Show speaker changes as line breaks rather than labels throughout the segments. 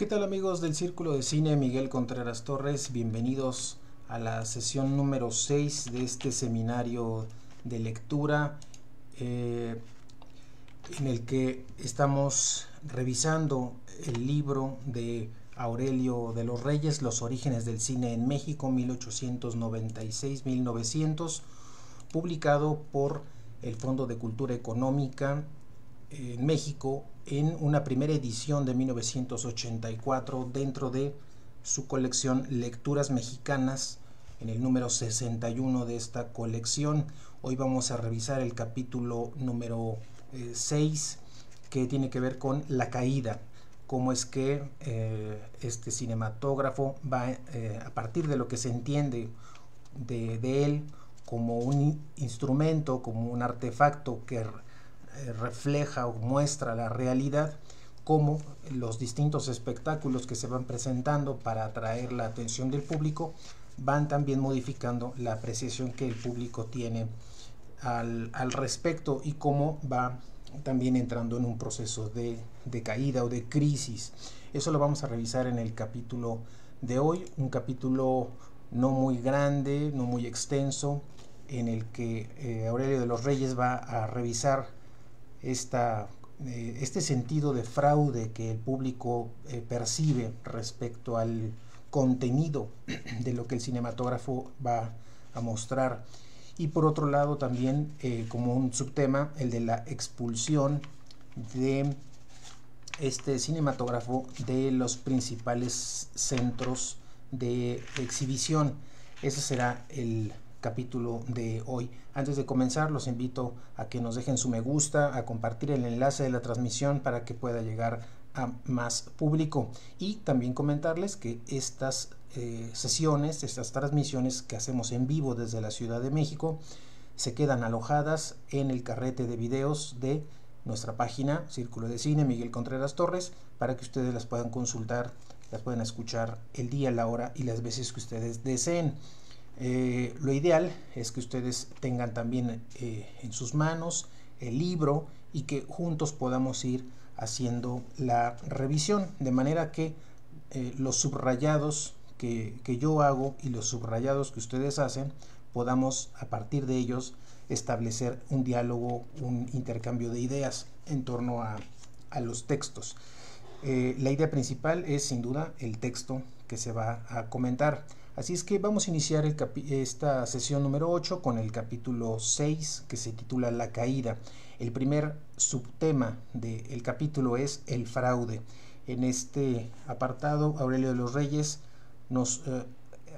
tal amigos del Círculo de Cine? Miguel Contreras Torres, bienvenidos a la sesión número 6 de este seminario de lectura en el que estamos revisando el libro de Aurelio de los Reyes, Los orígenes del cine en México, 1896-1900, publicado por el Fondo de Cultura Económica en México en una primera edición de 1984 dentro de su colección Lecturas Mexicanas, en el número 61 de esta colección. Hoy vamos a revisar el capítulo número 6, que tiene que ver con la caída, cómo es que este cinematógrafo va a partir de lo que se entiende de él como un instrumento, como un artefacto que refleja o muestra la realidad, cómo los distintos espectáculos que se van presentando para atraer la atención del público van también modificando la apreciación que el público tiene al respecto, y cómo va también entrando en un proceso de caída o de crisis. Eso lo vamos a revisar en el capítulo de hoy, un capítulo no muy grande, no muy extenso, en el que Aurelio de los Reyes va a revisar este sentido de fraude que el público percibe respecto al contenido de lo que el cinematógrafo va a mostrar, y por otro lado también como un subtema el de la expulsión de este cinematógrafo de los principales centros de exhibición. Ese será el capítulo de hoy. Antes de comenzar, los invito a que nos dejen su me gusta, a compartir el enlace de la transmisión para que pueda llegar a más público, y también comentarles que estas sesiones, estas transmisiones que hacemos en vivo desde la Ciudad de México, se quedan alojadas en el carrete de videos de nuestra página Círculo de Cine Miguel Contreras Torres, para que ustedes las puedan consultar, las puedan escuchar el día, la hora y las veces que ustedes deseen. Lo ideal es que ustedes tengan también en sus manos el libro y que juntos podamos ir haciendo la revisión, de manera que los subrayados que yo hago y los subrayados que ustedes hacen, podamos a partir de ellos establecer un diálogo, un intercambio de ideas en torno a los textos. La idea principal es sin duda el texto que se va a comentar. Así es que vamos a iniciar esta sesión número 8 con el capítulo 6, que se titula La caída. El primer subtema del capítulo es el fraude. En este apartado, Aurelio de los Reyes nos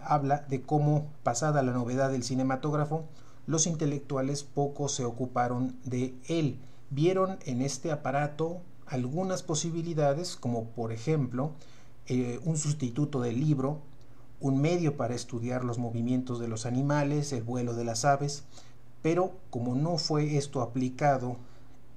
habla de cómo, pasada la novedad del cinematógrafo, los intelectuales poco se ocuparon de él. Vieron en este aparato algunas posibilidades, como por ejemplo un sustituto del libro, un medio para estudiar los movimientos de los animales, el vuelo de las aves, pero como no fue esto aplicado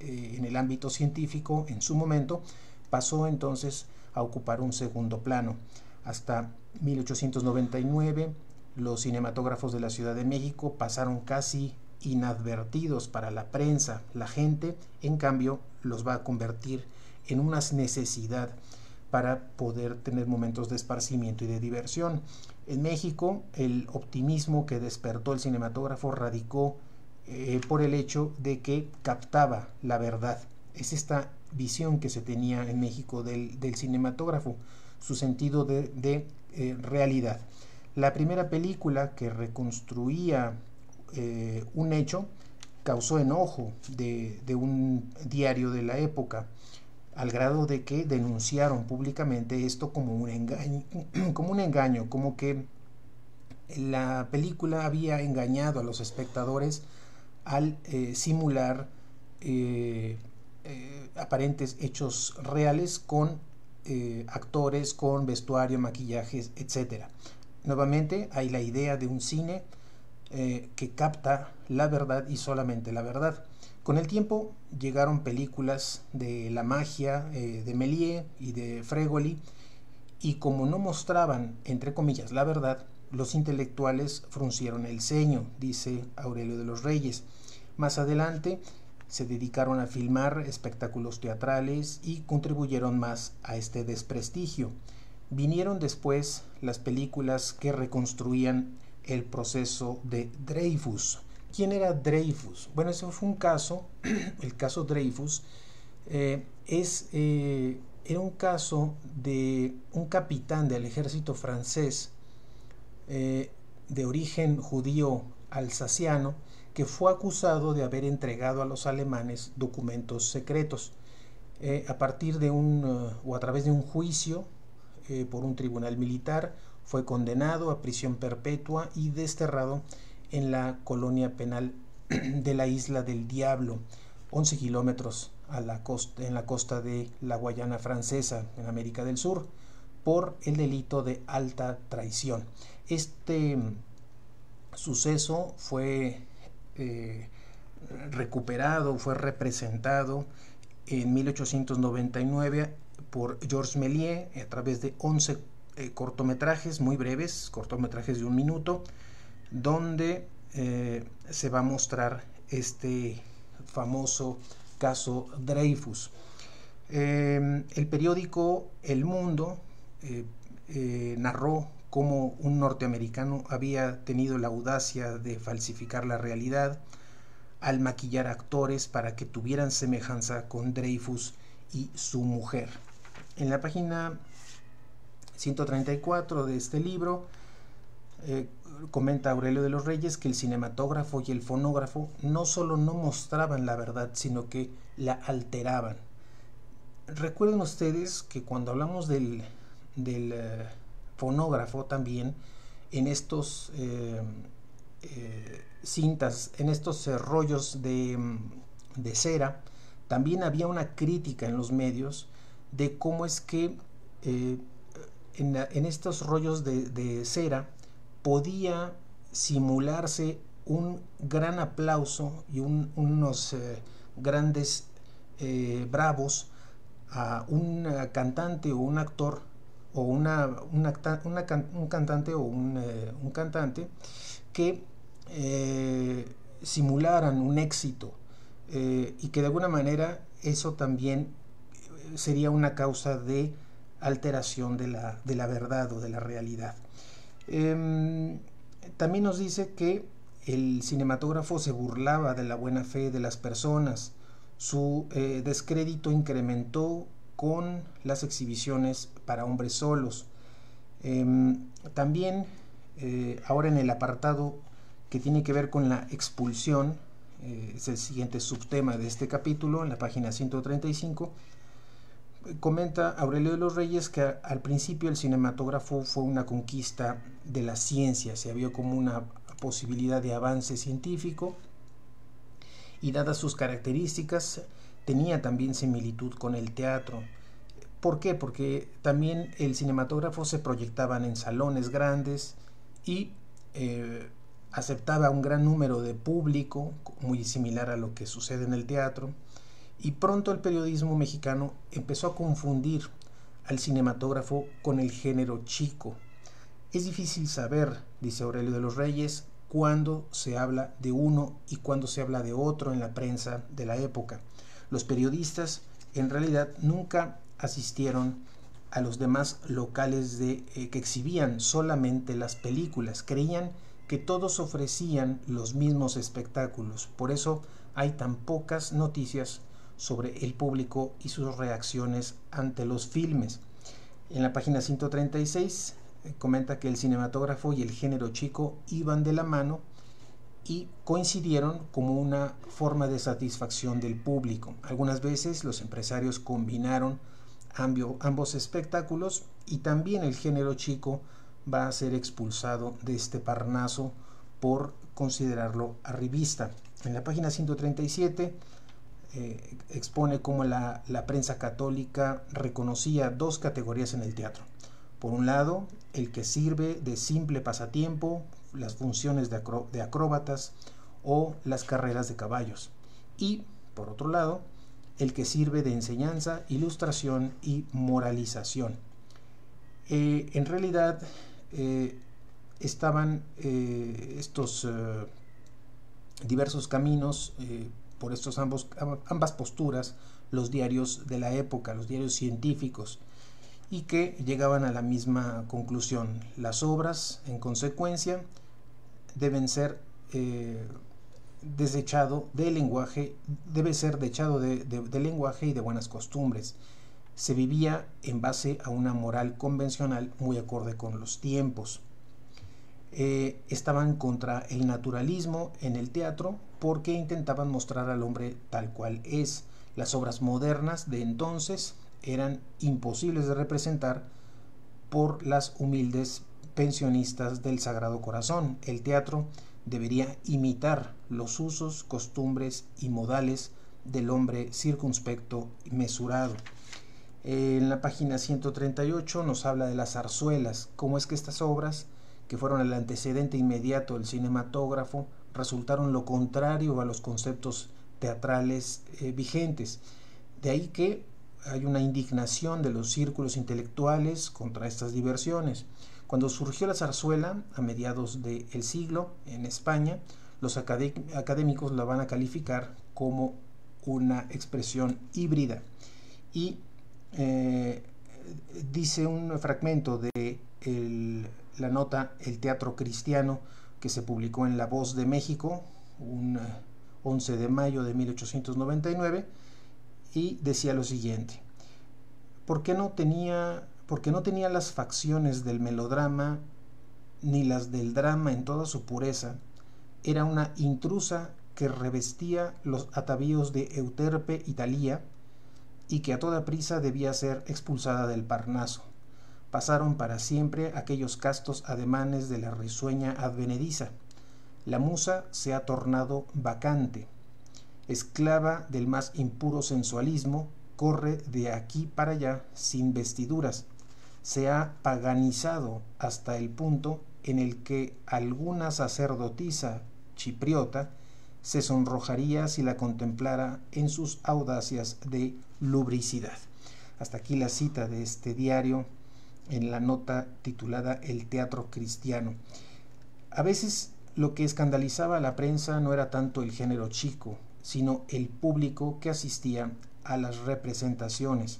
en el ámbito científico en su momento, pasó entonces a ocupar un segundo plano. Hasta 1899 los cinematógrafos de la Ciudad de México pasaron casi inadvertidos para la prensa. La gente, en cambio, los va a convertir en una necesidad para poder tener momentos de esparcimiento y de diversión. En México, el optimismo que despertó el cinematógrafo radicó por el hecho de que captaba la verdad. Es esta visión que se tenía en México del cinematógrafo, su sentido de realidad. La primera película que reconstruía un hecho causó enojo de un diario de la época, al grado de que denunciaron públicamente esto como un engaño, como que la película había engañado a los espectadores al simular aparentes hechos reales con actores, con vestuario, maquillajes, etc. Nuevamente hay la idea de un cine que capta la verdad y solamente la verdad. Con el tiempo llegaron películas de la magia de Méliès y de Fregoli, y como no mostraban, entre comillas, la verdad, los intelectuales fruncieron el ceño, dice Aurelio de los Reyes. Más adelante se dedicaron a filmar espectáculos teatrales y contribuyeron más a este desprestigio. Vinieron después las películas que reconstruían el proceso de Dreyfus. ¿Quién era Dreyfus? Bueno, ese fue un caso, el caso Dreyfus, era un caso de un capitán del ejército francés de origen judío alsaciano que fue acusado de haber entregado a los alemanes documentos secretos. A partir de o a través de un juicio por un tribunal militar, fue condenado a prisión perpetua y desterrado en la colonia penal de la Isla del Diablo, 11 kilómetros en la costa de la Guayana Francesa, en América del Sur, por el delito de alta traición. Este suceso fue recuperado, fue representado en 1899 por Georges Méliès a través de 11 cortometrajes muy breves, cortometrajes de 1 minuto, donde se va a mostrar este famoso caso Dreyfus. El periódico El Mundo narró cómo un norteamericano había tenido la audacia de falsificar la realidad al maquillar actores para que tuvieran semejanza con Dreyfus y su mujer. En la página 134 de este libro comenta Aurelio de los Reyes que el cinematógrafo y el fonógrafo no solo no mostraban la verdad, sino que la alteraban. Recuerden ustedes que cuando hablamos del fonógrafo también, en estos cintas, en estos rollos de cera, también había una crítica en los medios de cómo es que en estos rollos de cera podía simularse un gran aplauso y unos grandes bravos a un cantante o un actor o un cantante o un cantante que simularan un éxito y que de alguna manera eso también sería una causa de alteración de la verdad o de la realidad. También nos dice que el cinematógrafo se burlaba de la buena fe de las personas. Su descrédito incrementó con las exhibiciones para hombres solos. También ahora en el apartado que tiene que ver con la expulsión, es el siguiente subtema de este capítulo, en la página 135, comenta Aurelio de los Reyes que al principio el cinematógrafo fue una conquista de la ciencia, se vio como una posibilidad de avance científico y dadas sus características tenía también similitud con el teatro. ¿Por qué? Porque también el cinematógrafo se proyectaban en salones grandes y aceptaba un gran número de público, muy similar a lo que sucede en el teatro, y pronto el periodismo mexicano empezó a confundir al cinematógrafo con el género chico. Es difícil saber, dice Aurelio de los Reyes, cuándo se habla de uno y cuándo se habla de otro en la prensa de la época. Los periodistas en realidad nunca asistieron a los demás locales que exhibían solamente las películas. Creían que todos ofrecían los mismos espectáculos. Por eso hay tan pocas noticias sobre el público y sus reacciones ante los filmes. En la página 136 comenta que el cinematógrafo y el género chico iban de la mano y coincidieron como una forma de satisfacción del público. Algunas veces los empresarios combinaron ambos espectáculos y también el género chico va a ser expulsado de este Parnaso por considerarlo arribista. En la página 137 expone cómo la prensa católica reconocía dos categorías en el teatro. Por un lado, el que sirve de simple pasatiempo, las funciones de acróbatas o las carreras de caballos. Y, por otro lado, el que sirve de enseñanza, ilustración y moralización. En realidad, estaban estos diversos caminos por ambas posturas los diarios de la época, los diarios científicos, y que llegaban a la misma conclusión. Las obras, en consecuencia, deben ser desechado del lenguaje, debe ser dechado de lenguaje y de buenas costumbres. Se vivía en base a una moral convencional muy acorde con los tiempos. Estaban contra el naturalismo en el teatro porque intentaban mostrar al hombre tal cual es. Las obras modernas de entonces eran imposibles de representar por las humildes pensionistas del Sagrado Corazón. El teatro debería imitar los usos, costumbres y modales del hombre circunspecto y mesurado. En la página 138 nos habla de las zarzuelas, cómo es que estas obras, que fueron el antecedente inmediato del cinematógrafo, resultaron lo contrario a los conceptos teatrales vigentes. De ahí que hay una indignación de los círculos intelectuales contra estas diversiones. Cuando surgió la zarzuela, a mediados del siglo, en España, los académicos la van a calificar como una expresión híbrida. Y dice un fragmento de la nota El Teatro Cristiano, que se publicó en La Voz de México, un 11 de mayo de 1899, y decía lo siguiente: porque no tenía las facciones del melodrama ni las del drama en toda su pureza, era una intrusa que revestía los atavíos de Euterpe y Talía, y que a toda prisa debía ser expulsada del Parnaso. Pasaron para siempre aquellos castos ademanes de la risueña advenediza. La musa se ha tornado vacante, esclava del más impuro sensualismo, corre de aquí para allá sin vestiduras, se ha paganizado hasta el punto en el que alguna sacerdotisa chipriota se sonrojaría si la contemplara en sus audacias de lubricidad. Hasta aquí la cita de este diario en la nota titulada El Teatro Cristiano. A veces lo que escandalizaba a la prensa no era tanto el género chico, sino el público que asistía a las representaciones.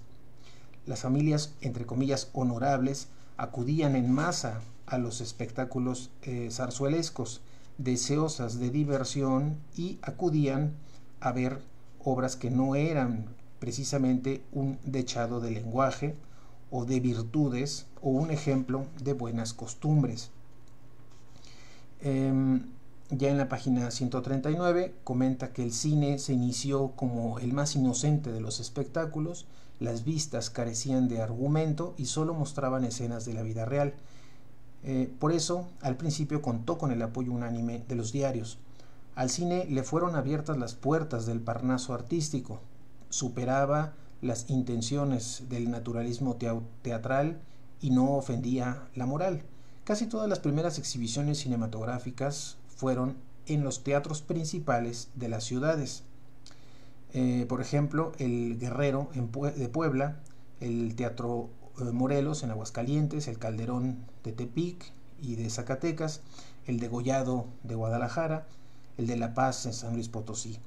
Las familias, entre comillas, honorables, acudían en masa a los espectáculos zarzuelescos, deseosas de diversión, y acudían a ver obras que no eran precisamente un dechado de lenguaje o de virtudes o un ejemplo de buenas costumbres. Ya en la página 139 comenta que el cine se inició como el más inocente de los espectáculos, las vistas carecían de argumento y solo mostraban escenas de la vida real. Por eso, al principio contó con el apoyo unánime de los diarios. Al cine le fueron abiertas las puertas del Parnaso artístico, superaba las intenciones del naturalismo teatral y no ofendía la moral. Casi todas las primeras exhibiciones cinematográficas fueron en los teatros principales de las ciudades. Por ejemplo, el Guerrero de Puebla, el Teatro Morelos en Aguascalientes, el Calderón de Tepic y de Zacatecas, el Degollado de Guadalajara, el de La Paz en San Luis Potosí.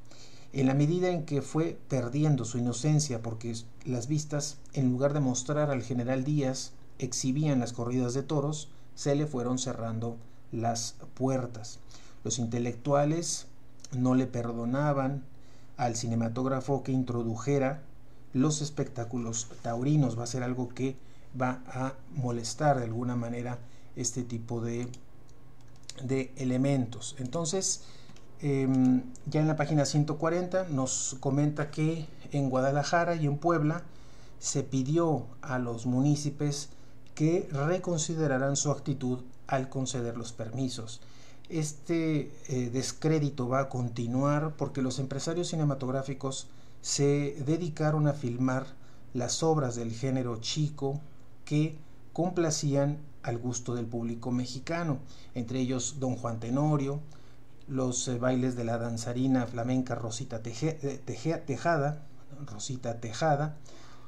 En la medida en que fue perdiendo su inocencia, porque las vistas, en lugar de mostrar al general Díaz, exhibían las corridas de toros, se le fueron cerrando las puertas. Los intelectuales no le perdonaban al cinematógrafo que introdujera los espectáculos taurinos. Va a ser algo que va a molestar de alguna manera este tipo de elementos. Entonces, ya en la página 140 nos comenta que en Guadalajara y en Puebla se pidió a los municipios que reconsideraran su actitud al conceder los permisos. Este descrédito va a continuar porque los empresarios cinematográficos se dedicaron a filmar las obras del género chico que complacían al gusto del público mexicano, entre ellos Don Juan Tenorio, los bailes de la danzarina flamenca Rosita Tejada,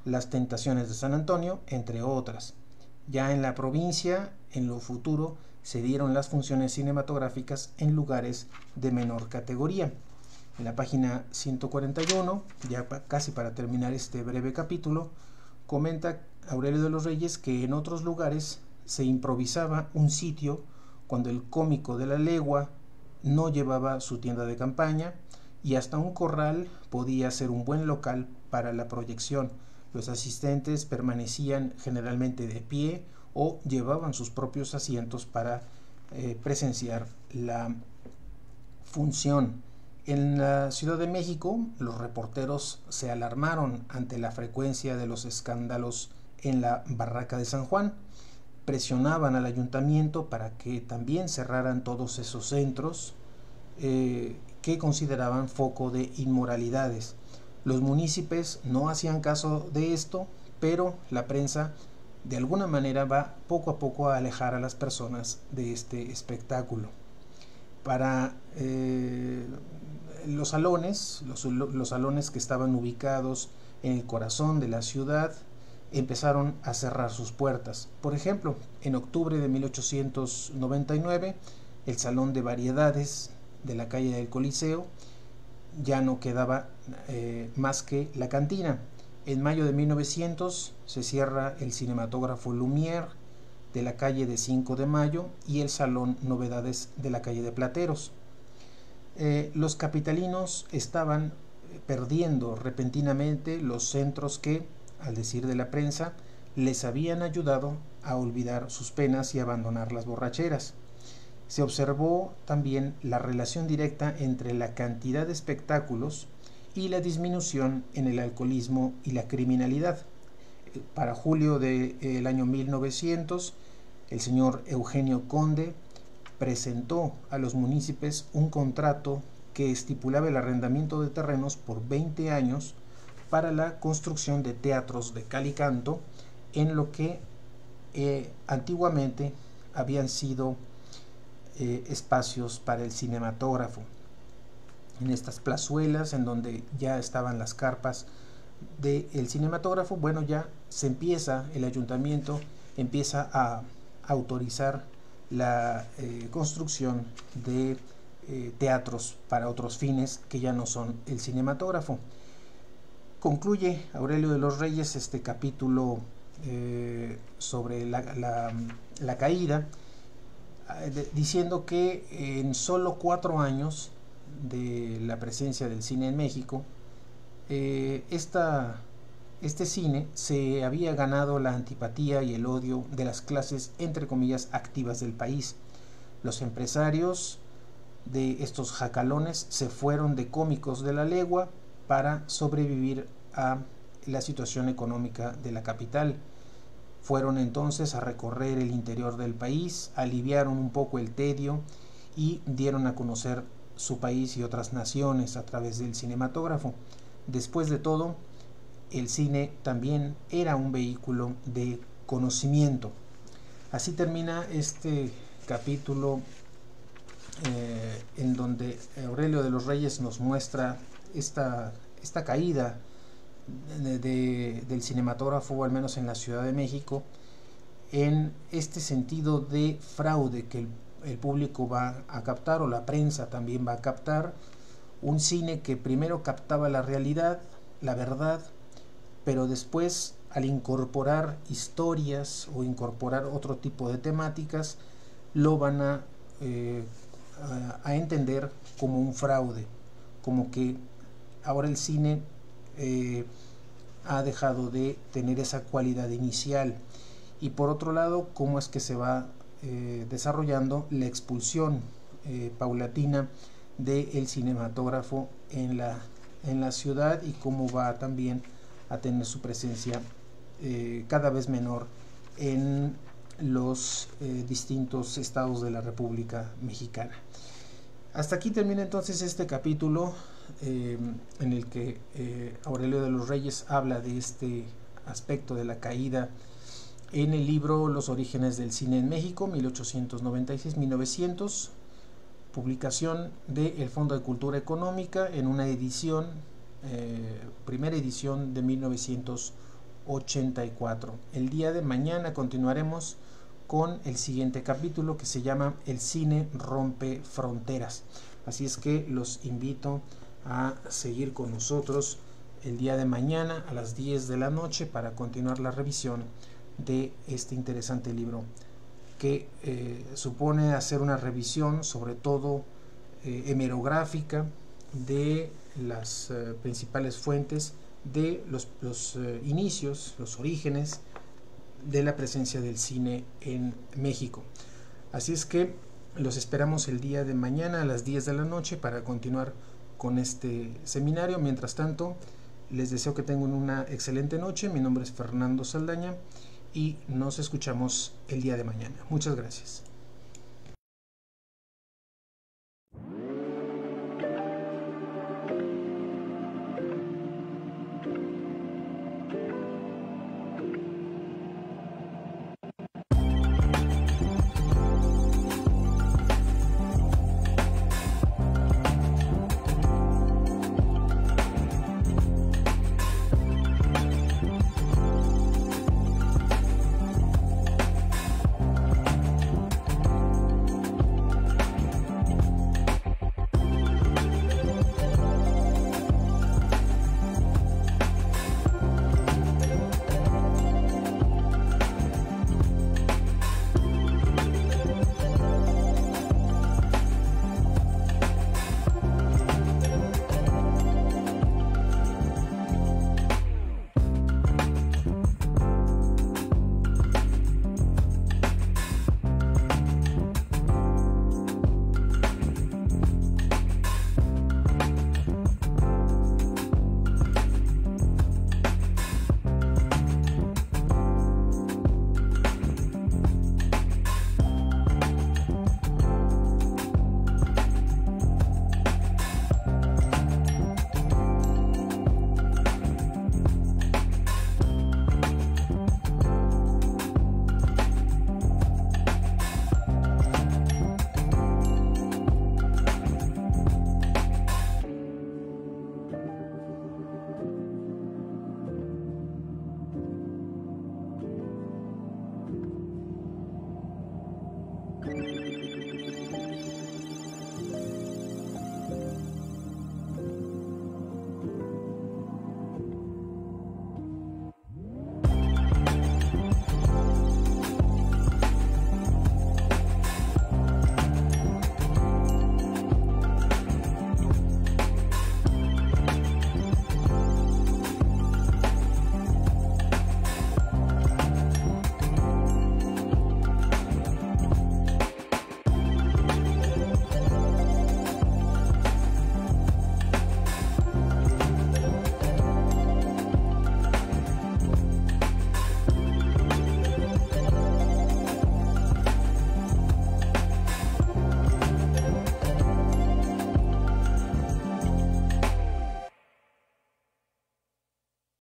Las Tentaciones de San Antonio, entre otras. Ya en la provincia, en lo futuro, se dieron las funciones cinematográficas en lugares de menor categoría. En la página 141, ya casi para terminar este breve capítulo, comenta Aurelio de los Reyes que en otros lugares se improvisaba un sitio cuando el cómico de la legua no llevaba su tienda de campaña, y hasta un corral podía ser un buen local para la proyección. Los asistentes permanecían generalmente de pie o llevaban sus propios asientos para presenciar la función. En la Ciudad de México, los reporteros se alarmaron ante la frecuencia de los escándalos en la Barraca de San Juan. Presionaban al ayuntamiento para que también cerraran todos esos centros que consideraban foco de inmoralidades. Los municipios no hacían caso de esto, pero la prensa de alguna manera va poco a poco a alejar a las personas de este espectáculo. Para los salones que estaban ubicados en el corazón de la ciudad empezaron a cerrar sus puertas. Por ejemplo, en octubre de 1899, el Salón de Variedades de la calle del Coliseo ya no quedaba más que la cantina. En mayo de 1900 se cierra el Cinematógrafo Lumière de la calle de 5 de Mayo y el Salón Novedades de la calle de Plateros. Los capitalinos estaban perdiendo repentinamente los centros que, al decir de la prensa, les habían ayudado a olvidar sus penas y abandonar las borracheras. Se observó también la relación directa entre la cantidad de espectáculos y la disminución en el alcoholismo y la criminalidad. Para julio del año 1900, el señor Eugenio Conde presentó a los municipios un contrato que estipulaba el arrendamiento de terrenos por 20 años para la construcción de teatros de cal y canto en lo que antiguamente habían sido espacios para el cinematógrafo. En estas plazuelas en donde ya estaban las carpas del cinematógrafo, bueno, ya el ayuntamiento empieza a autorizar la construcción de teatros para otros fines que ya no son el cinematógrafo. Concluye Aurelio de los Reyes este capítulo sobre la caída diciendo que en solo 4 años de la presencia del cine en México, este cine se había ganado la antipatía y el odio de las clases, entre comillas, activas del país. Los empresarios de estos jacalones se fueron de cómicos de la legua para sobrevivir a la situación económica de la capital. Fueron entonces a recorrer el interior del país, aliviaron un poco el tedio y dieron a conocer su país y otras naciones a través del cinematógrafo. Después de todo, el cine también era un vehículo de conocimiento. Así termina este capítulo en donde Aurelio de los Reyes nos muestra esta caída del cinematógrafo, o al menos en la Ciudad de México, en este sentido de fraude que el público va a captar, o la prensa también va a captar, un cine que primero captaba la realidad, la verdad, pero después, al incorporar historias o incorporar otro tipo de temáticas, lo van a entender como un fraude, como que ahora el cine ha dejado de tener esa cualidad inicial. Y por otro lado, cómo es que se va desarrollando la expulsión paulatina del cinematógrafo en la ciudad, y cómo va también a tener su presencia cada vez menor en los distintos estados de la República Mexicana. Hasta aquí termina entonces este capítulo en el que Aurelio de los Reyes habla de este aspecto de la caída en el libro Los orígenes del cine en México, 1896-1900, publicación del Fondo de Cultura Económica, en una edición, primera edición de 1984. El día de mañana continuaremos con el siguiente capítulo, que se llama El cine rompe fronteras. Así es que los invito a seguir con nosotros el día de mañana a las 10 de la noche para continuar la revisión de este interesante libro que supone hacer una revisión sobre todo hemerográfica de las principales fuentes de los inicios, los orígenes de la presencia del cine en México. Así es que los esperamos el día de mañana a las 10 de la noche para continuar con este seminario. Mientras tanto, les deseo que tengan una excelente noche. Mi nombre es Fernando Saldaña y nos escuchamos el día de mañana. Muchas gracias.